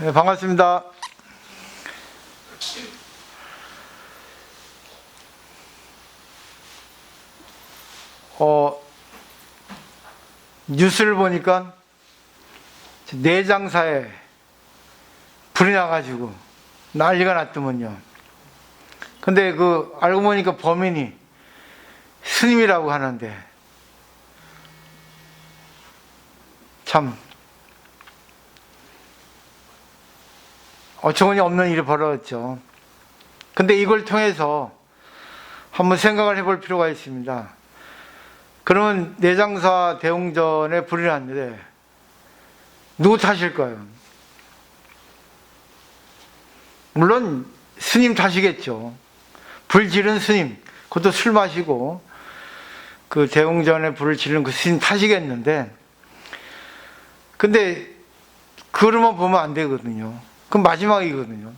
네, 반갑습니다. 뉴스를 보니까 내장사에 불이 나가지고 난리가 났더만요. 근데 알고 보니까 범인이 스님이라고 하는데 참 어처구니 없는 일이 벌어졌죠. 근데 이걸 통해서 한번 생각을 해볼 필요가 있습니다. 그러면 내장사 대웅전에 불이 났는데 누구 탓일까요? 물론 스님 탓이겠죠. 불 지른 스님, 그것도 술 마시고 그 대웅전에 불을 지른 그 스님 탓이겠는데, 근데 그러면 보면 안 되거든요. 그건 마지막이거든요.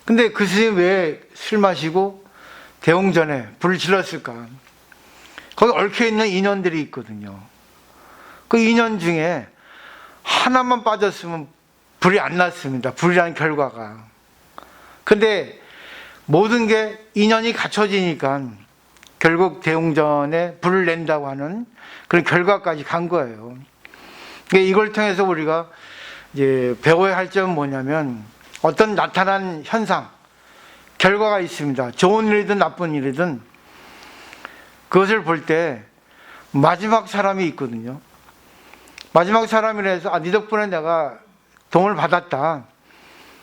근데 그 스님 왜 술 마시고 대웅전에 불을 질렀을까? 거기 얽혀있는 인연들이 있거든요. 그 인연 중에 하나만 빠졌으면 불이 안 났습니다. 불이라는 결과가. 근데 모든 게 인연이 갖춰지니까 결국 대웅전에 불을 낸다고 하는 그런 결과까지 간 거예요. 이걸 통해서 우리가 이제 배워야 할 점은 뭐냐면, 어떤 나타난 현상, 결과가 있습니다. 좋은 일이든 나쁜 일이든 그것을 볼 때 마지막 사람이 있거든요. 마지막 사람이라 해서 네 덕분에 내가 도움을 받았다,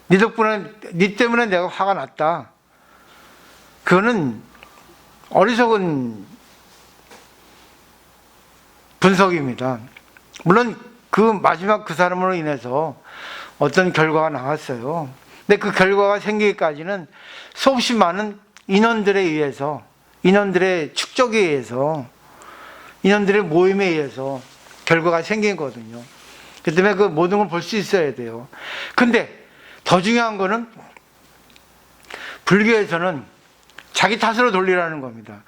네 때문에 내가 화가 났다, 그거는 어리석은 분석입니다. 물론 그 마지막 그 사람으로 인해서 어떤 결과가 나왔어요. 근데 그 결과가 생기기까지는 수없이 많은 인연들에 의해서, 인연들의 축적에 의해서, 인연들의 모임에 의해서 결과가 생긴 거거든요. 그 때문에 그 모든 걸 볼 수 있어야 돼요. 근데 더 중요한 거는, 불교에서는 자기 탓으로 돌리라는 겁니다.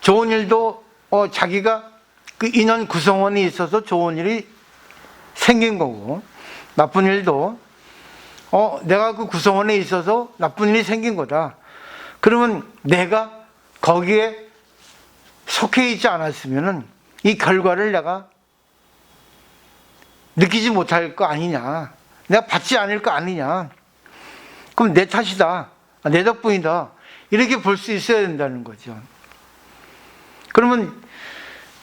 좋은 일도 자기가 그 인연 구성원이 있어서 좋은 일이 생긴 거고, 나쁜 일도 내가 그 구성원에 있어서 나쁜 일이 생긴 거다. 그러면 내가 거기에 속해 있지 않았으면은 이 결과를 내가 느끼지 못할 거 아니냐, 내가 받지 않을 거 아니냐, 그럼 내 탓이다, 내 덕분이다, 이렇게 볼 수 있어야 된다는 거죠. 그러면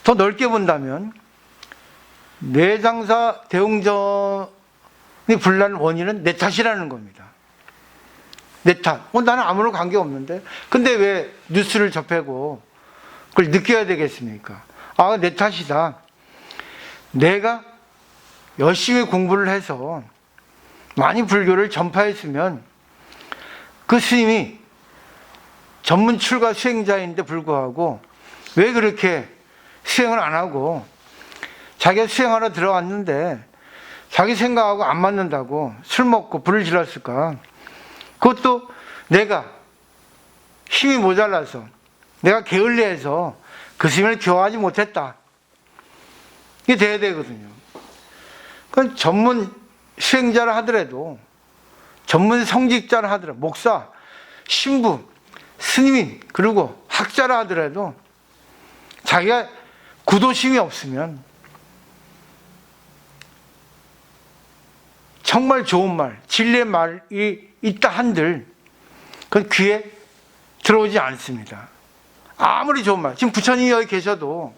더 넓게 본다면, 내장사 대웅전이 불난 원인은 내 탓이라는 겁니다. 내 탓. 나는 아무런 관계 없는데. 근데 왜 뉴스를 접하고 그걸 느껴야 되겠습니까? 내 탓이다. 내가 열심히 공부를 해서 많이 불교를 전파했으면 그 스님이 전문 출가 수행자인데 불구하고 왜 그렇게 수행을 안 하고, 자기가 수행하러 들어갔는데 자기 생각하고 안 맞는다고 술 먹고 불을 질렀을까? 그것도 내가 힘이 모자라서, 내가 게을리해서 그 스님을 교화하지 못했다, 이게 돼야 되거든요. 그건 전문 수행자를 하더라도, 전문 성직자를 하더라도, 목사, 신부, 스님, 그리고 학자라 하더라도 자기가 구도심이 없으면 정말 좋은 말, 진리의 말이 있다 한들 그건 귀에 들어오지 않습니다. 아무리 좋은 말, 지금 부처님이 여기 계셔도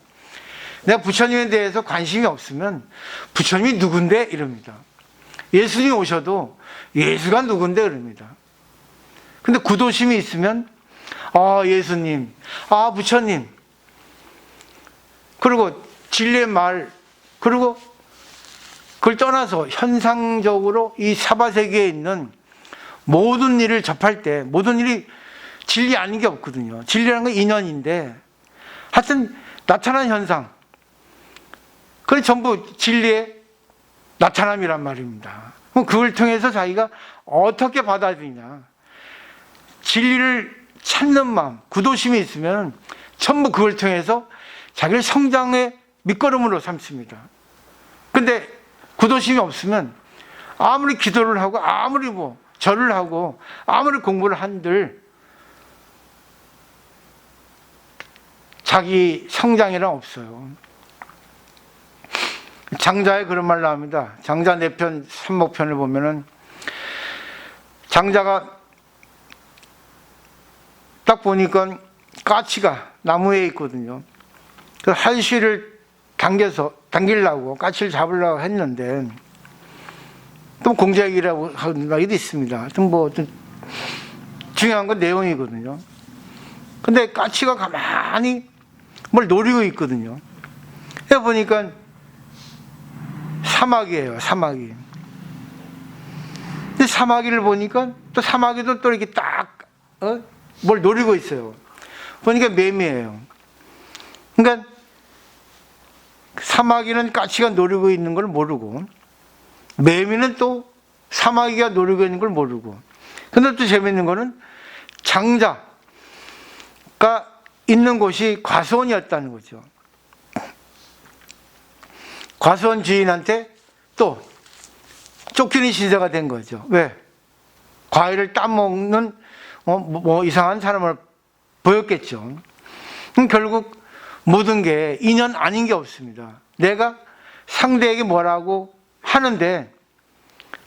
내가 부처님에 대해서 관심이 없으면 부처님이 누군데 이럽니다. 예수님이 오셔도 예수가 누군데 그럽니다. 근데 구도심이 있으면 예수님, 부처님, 그리고 진리의 말, 그리고 그걸 떠나서 현상적으로 이 사바세계에 있는 모든 일을 접할 때, 모든 일이 진리 아닌 게 없거든요. 진리라는 건 인연인데, 하여튼 나타난 현상, 그게 전부 진리의 나타남이란 말입니다. 그럼 그걸 통해서 자기가 어떻게 받아들이냐, 진리를 찾는 마음, 구도심이 있으면 전부 그걸 통해서 자기를 성장의 밑거름으로 삼습니다. 근데 구도심이 없으면 아무리 기도를 하고 아무리 절을 하고 아무리 공부를 한들 자기 성장이란 없어요. 장자의 그런 말 나옵니다. 장자 4편 3목편을 보면은 장자가 딱 보니까 까치가 나무에 있거든요. 그 한시를 당기려고 까치를 잡으려고 했는데 또 공작이라고 하는 말이 있습니다. 하여튼 중요한 건 내용이거든요. 근데 까치가 가만히 뭘 노리고 있거든요. 그래 보니까 사마귀예요, 사마귀. 근데 사마귀를 보니까 또 사마귀도 또 이렇게 딱 뭘 노리고 있어요. 보니까 매미예요. 그러니까 사마귀는 까치가 노리고 있는 걸 모르고 매미는 또 사마귀가 노리고 있는 걸 모르고. 근데 또 재밌는 거는 장자가 있는 곳이 과수원이었다는 거죠. 과수원 주인한테 또 쫓기는 신세가 된 거죠. 왜? 과일을 따먹는 이상한 사람을 보였겠죠. 결국 모든 게 인연 아닌 게 없습니다. 내가 상대에게 뭐라고 하는데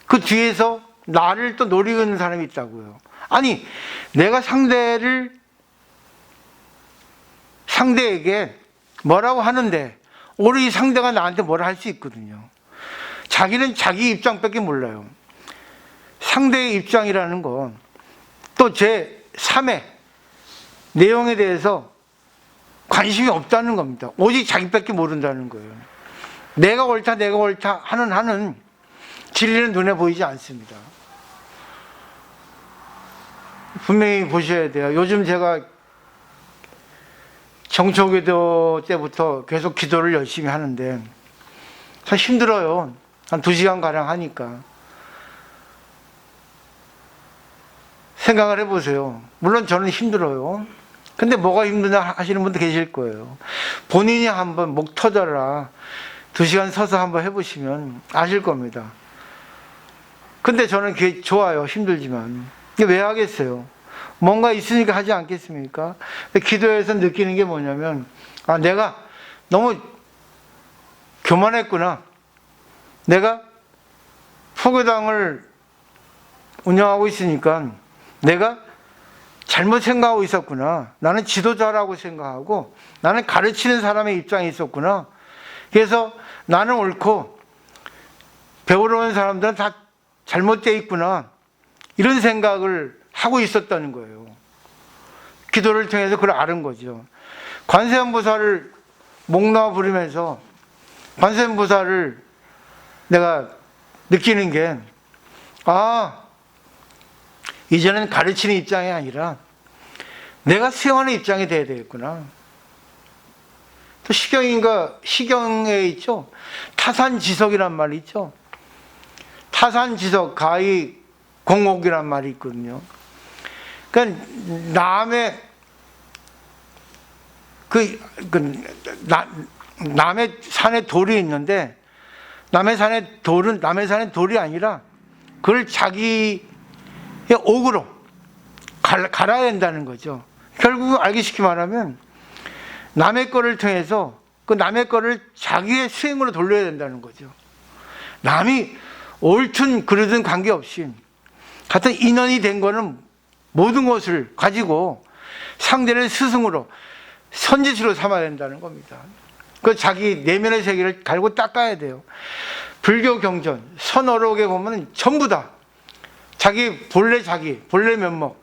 그 뒤에서 나를 또 노리고 있는 사람이 있다고요. 아니, 내가 상대에게 뭐라고 하는데 오히려 이 상대가 나한테 뭐라 할 수 있거든요. 자기는 자기 입장밖에 몰라요. 상대의 입장이라는 건 또 제 3의 내용에 대해서 관심이 없다는 겁니다. 오직 자기밖에 모른다는 거예요. 내가 옳다 하는 진리는 눈에 보이지 않습니다. 분명히 보셔야 돼요. 요즘 제가 정초기도 때부터 계속 기도를 열심히 하는데 참 힘들어요. 한 2시간가량 하니까. 생각을 해보세요. 물론 저는 힘들어요. 근데 뭐가 힘드냐 하시는 분도 계실 거예요. 본인이 한번 목 터져라 2시간 서서 한번 해보시면 아실 겁니다. 근데 저는 그게 좋아요. 힘들지만. 왜 하겠어요? 뭔가 있으니까 하지 않겠습니까? 기도에서 느끼는 게 뭐냐면, 내가 너무 교만했구나. 내가 포교당을 운영하고 있으니까 내가 잘못 생각하고 있었구나. 나는 지도자라고 생각하고 나는 가르치는 사람의 입장에 있었구나. 그래서 나는 옳고 배우러 온 사람들은 다 잘못되어 있구나. 이런 생각을 하고 있었다는 거예요. 기도를 통해서 그걸 아는 거죠. 관세음보살을 목 놓아 부르면서 관세음보살을 내가 느끼는 게 이제는 가르치는 입장이 아니라 내가 수용하는 입장이 돼야 되겠구나. 또 시경에 있죠. 타산지석이란 말이 있죠. 타산지석, 가히 공옥이란 말이 있거든요. 그러니까 남의 산에 돌이 있는데 남의 산에 돌은 남의 산에 돌이 아니라 그걸 자기의 옥으로 갈아야 된다는 거죠. 결국 알기 쉽게 말하면 남의 거를 통해서 그 남의 거를 자기의 수행으로 돌려야 된다는 거죠. 남이 옳든 그르든 관계없이 같은 인연이 된 거는 모든 것을 가지고 상대를 스승으로 선지수로 삼아야 된다는 겁니다. 그 자기 내면의 세계를 갈고 닦아야 돼요. 불교 경전, 선어록에 보면 전부 다 자기 본래 면목,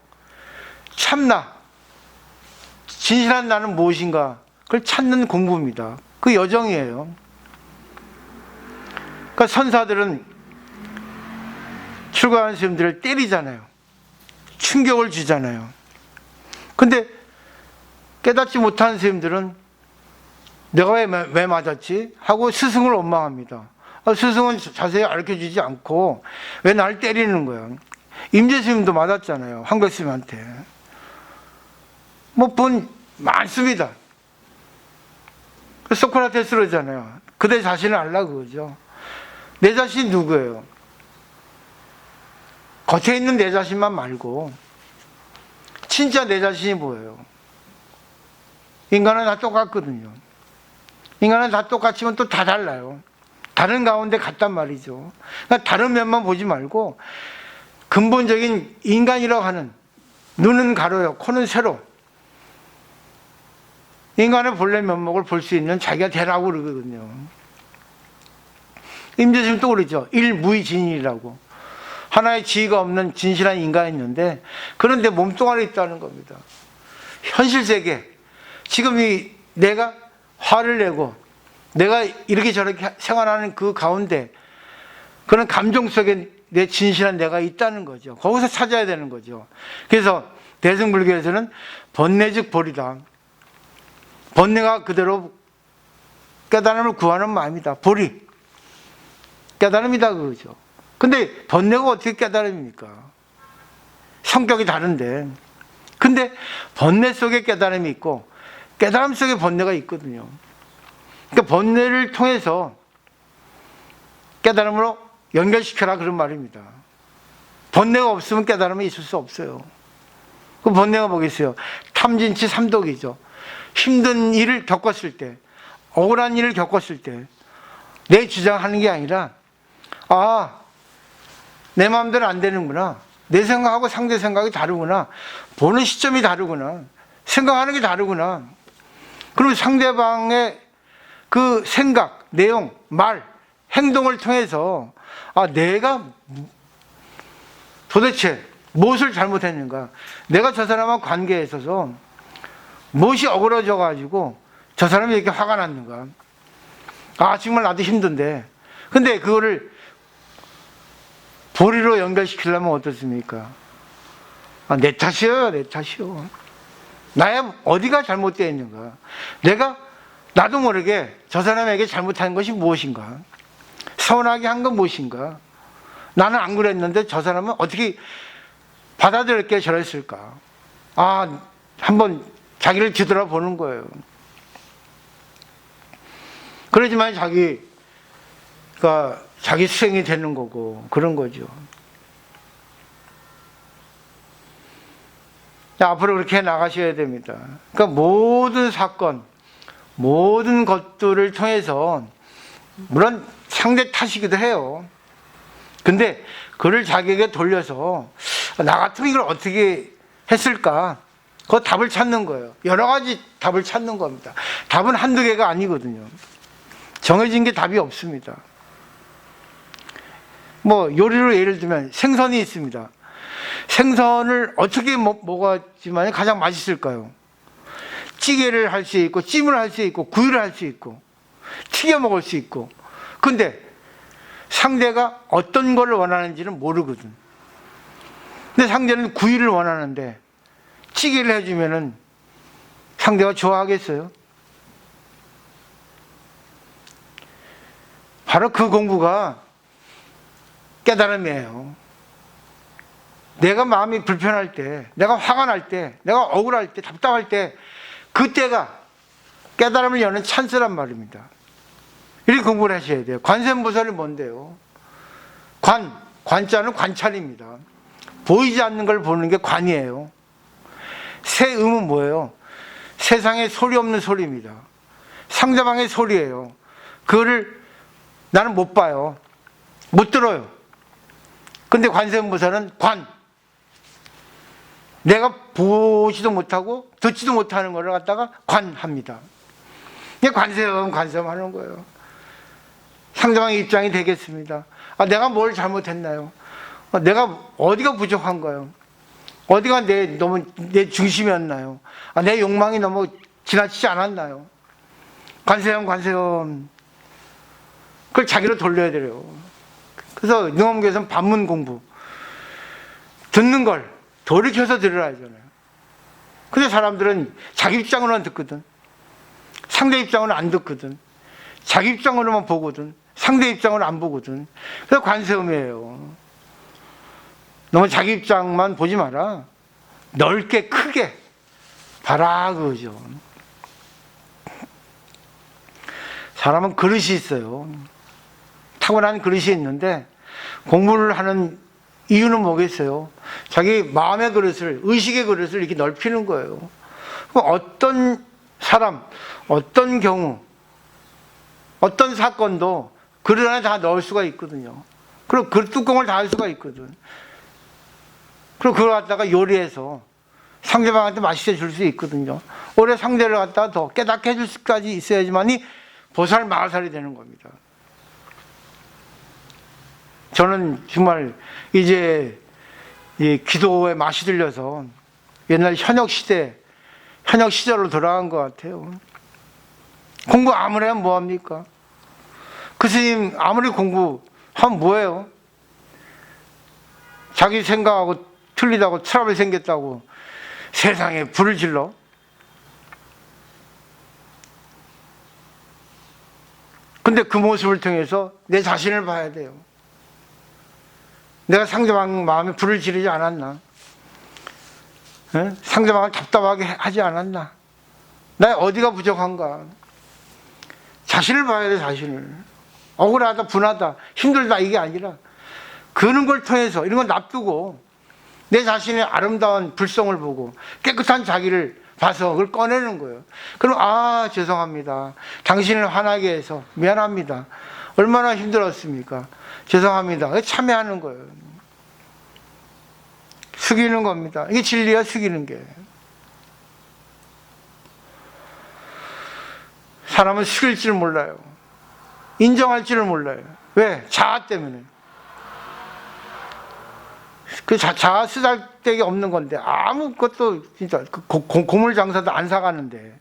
참나, 진실한 나는 무엇인가 그걸 찾는 공부입니다. 그 여정이에요. 그러니까 선사들은 출가한 스님들을 때리잖아요. 충격을 주잖아요. 근데 깨닫지 못한 스님들은 내가 왜 맞았지? 하고 스승을 원망합니다. 스승은 자세히 가르쳐주지 않고 왜 나를 때리는 거야? 임재 스님도 맞았잖아요. 황백 스님한테. 많습니다. 소크라테스 그러잖아요. 그대 자신을 알라 그거죠. 내 자신이 누구예요? 겉에 있는 내 자신만 말고 진짜 내 자신이 뭐예요? 인간은 다 똑같거든요. 인간은 다 똑같지만 또 다 달라요. 다른 가운데 같단 말이죠. 그러니까 다른 면만 보지 말고 근본적인 인간이라고 하는, 눈은 가로요, 코는 세로, 인간의 본래 면목을 볼 수 있는 자기가 되라고 그러거든요. 임재승 또 그러죠. 일무의진이라고. 하나의 지위가 없는 진실한 인간이 있는데 그런데 몸뚱아리 있다는 겁니다. 현실 세계, 지금 내가 화를 내고 내가 이렇게 저렇게 생활하는 그 가운데 그런 감정 속에 내 진실한 내가 있다는 거죠. 거기서 찾아야 되는 거죠. 그래서 대승불교에서는 번뇌즉 보리다. 번뇌가 그대로 깨달음을 구하는 마음이다. 보리, 깨달음이다 그거죠. 근데 번뇌가 어떻게 깨달음입니까? 성격이 다른데. 근데 번뇌 속에 깨달음이 있고 깨달음 속에 번뇌가 있거든요. 그러니까 번뇌를 통해서 깨달음으로 연결시켜라 그런 말입니다. 번뇌가 없으면 깨달음이 있을 수 없어요. 그 번뇌가 뭐겠어요? 탐진치 삼독이죠. 힘든 일을 겪었을 때, 억울한 일을 겪었을 때 내 주장하는 게 아니라 내 마음대로 안 되는구나, 내 생각하고 상대 생각이 다르구나, 보는 시점이 다르구나, 생각하는 게 다르구나. 그리고 상대방의 그 생각, 내용, 말, 행동을 통해서 내가 도대체 무엇을 잘못했는가, 내가 저 사람과 관계에 있어서 무엇이 어그러져 가지고 저 사람이 이렇게 화가 났는가. 정말 나도 힘든데. 근데 그거를 보리로 연결시키려면 어떻습니까? 내 탓이에요, 내 탓이요. 나야 어디가 잘못되어 있는가. 나도 모르게 저 사람에게 잘못한 것이 무엇인가, 서운하게 한 건 무엇인가, 나는 안 그랬는데 저 사람은 어떻게 받아들였기에 저랬을까. 한번 자기를 뒤돌아보는 거예요. 그러지만 자기 수행이 되는 거고 그런 거죠. 앞으로 그렇게 나가셔야 됩니다. 그러니까 모든 사건, 모든 것들을 통해서 물론 상대 탓이기도 해요. 근데 그를 자기에게 돌려서 나 같으면 이걸 어떻게 했을까? 그 답을 찾는 거예요. 여러 가지 답을 찾는 겁니다. 답은 한두 개가 아니거든요. 정해진 게 답이 없습니다. 요리로 예를 들면 생선이 있습니다. 생선을 어떻게 먹어야지만 가장 맛있을까요? 찌개를 할 수 있고, 찜을 할 수 있고, 구이를 할 수 있고, 튀겨 먹을 수 있고. 근데 상대가 어떤 걸 원하는지는 모르거든. 근데 상대는 구이를 원하는데 찌개를 해주면은 상대가 좋아하겠어요? 바로 그 공부가 깨달음이에요. 내가 마음이 불편할 때, 내가 화가 날 때, 내가 억울할 때, 답답할 때, 그때가 깨달음을 여는 찬스란 말입니다. 이렇게 공부를 하셔야 돼요. 관세음보살이 뭔데요? 관자는 관찰입니다. 보이지 않는 걸 보는 게 관이에요. 세음은 뭐예요? 세상에 소리 없는 소리입니다. 상대방의 소리예요. 그거를 나는 못 봐요. 못 들어요. 근데 관세음보살은 내가 보지도 못하고 듣지도 못하는 걸 갖다가 관합니다. 이게 관세음 하는 거예요. 상대방의 입장이 되겠습니다. 내가 뭘 잘못했나요? 내가 어디가 부족한가요? 어디가 너무 내 중심이었나요? 내 욕망이 너무 지나치지 않았나요? 관세음. 그걸 자기로 돌려야 돼요. 그래서 능엄교에서는 반문 공부, 듣는 걸 돌이켜서 들으라 하잖아요. 근데 사람들은 자기 입장으로만 듣거든, 상대 입장으로는 안 듣거든, 자기 입장으로만 보거든, 상대 입장으로 안 보거든. 그래서 관세음이에요. 너무 자기 입장만 보지 마라, 넓게 크게 봐라 그거죠. 사람은 그릇이 있어요. 타고난 그릇이 있는데 공부를 하는 이유는 뭐겠어요? 자기 마음의 그릇을, 의식의 그릇을 이렇게 넓히는 거예요. 그럼 어떤 사람, 어떤 경우, 어떤 사건도 그릇 안에 다 넣을 수가 있거든요. 그리고 그 뚜껑을 닫을 수가 있거든. 그리고 그걸 갖다가 요리해서 상대방한테 맛있게 줄 수 있거든요. 오래 상대를 갖다가 더 깨닫게 해줄 수까지 있어야지만이 보살 마살이 되는 겁니다. 저는 정말 이제 이 기도에 맛이 들려서 옛날 현역 시절로 돌아간 것 같아요. 공부 아무리 하면 뭐합니까? 그 스님 아무리 공부하면 뭐예요? 자기 생각하고 틀리다고 트러블 생겼다고 세상에 불을 질러? 근데 그 모습을 통해서 내 자신을 봐야 돼요. 내가 상대방 마음에 불을 지르지 않았나? 상대방을 답답하게 하지 않았나? 나 어디가 부족한가? 자신을 봐야 돼, 자신을. 억울하다, 분하다, 힘들다 이게 아니라 그런 걸 통해서 이런 걸 놔두고 내 자신의 아름다운 불성을 보고 깨끗한 자기를 봐서 그걸 꺼내는 거예요. 그럼 아, 죄송합니다. 당신을 화나게 해서 미안합니다. 얼마나 힘들었습니까? 죄송합니다. 참여하는 거예요. 숙이는 겁니다. 이게 진리야, 숙이는 게. 사람은 숙일 줄 몰라요. 인정할 줄을 몰라요. 왜? 자아 때문에. 그 자아 쓰잘데기 없는 건데 아무것도 진짜 고물 장사도 안 사가는데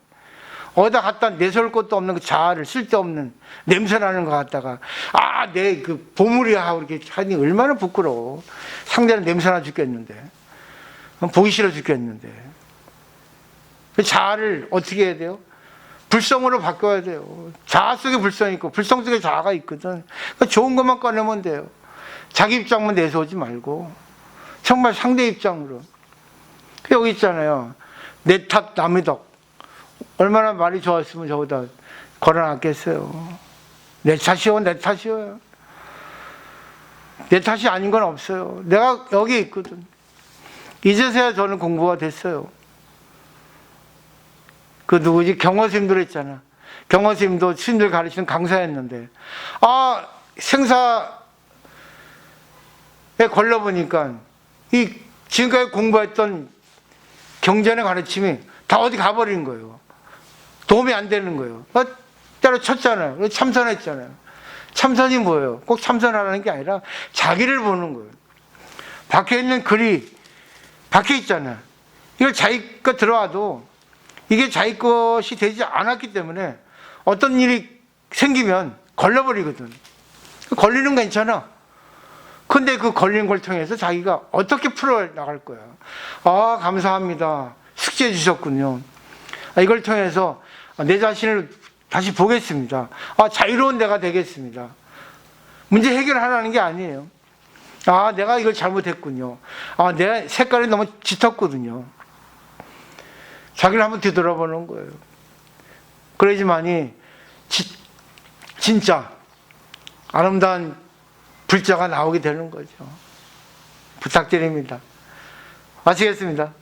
어디다 갖다 내세울 것도 없는 그 자아를 쓸데없는 냄새나는 거 갖다가 아, 내 그 보물이야 하고 이렇게 하니 얼마나 부끄러워. 상대는 냄새나 죽겠는데 보기 싫어 죽겠는데. 그 자아를 어떻게 해야 돼요? 불성으로 바꿔야 돼요. 자아 속에 불성이 있고 불성 속에 자아가 있거든. 그러니까 좋은 것만 꺼내면 돼요. 자기 입장만 내세우지 말고 정말 상대 입장으로. 여기 있잖아요. 내 탓 남의 덕. 얼마나 말이 좋았으면 저보다 걸어놨겠어요. 내 탓이요, 내 탓이요. 내 탓이 아닌 건 없어요. 내가 여기 있거든. 이제서야 저는 공부가 됐어요. 그 누구지? 경허스님들 했잖아. 경허스님도 스님들 가르치는 강사였는데 아, 생사에 걸러보니까 이 지금까지 공부했던 경전의 가르침이 다 어디 가버린 거예요. 도움이 안 되는 거예요. 때려쳤잖아요. 참선했잖아요. 참선이 뭐예요? 꼭 참선하라는 게 아니라 자기를 보는 거예요. 밖에 있는 글이 밖에 있잖아요. 이걸 자기 거 들어와도 이게 자기 것이 되지 않았기 때문에 어떤 일이 생기면 걸려버리거든. 걸리는 건 괜찮아. 근데 그 걸리는 걸 통해서 자기가 어떻게 풀어나갈 거야. 아, 감사합니다. 숙제해 주셨군요. 이걸 통해서 내 자신을 다시 보겠습니다. 아, 자유로운 내가 되겠습니다. 문제 해결하라는 게 아니에요. 아, 내가 이걸 잘못했군요. 아, 내 색깔이 너무 짙었거든요. 자기를 한번 뒤돌아보는 거예요. 그래야지만이 진짜 아름다운 불자가 나오게 되는 거죠. 부탁드립니다. 마치겠습니다.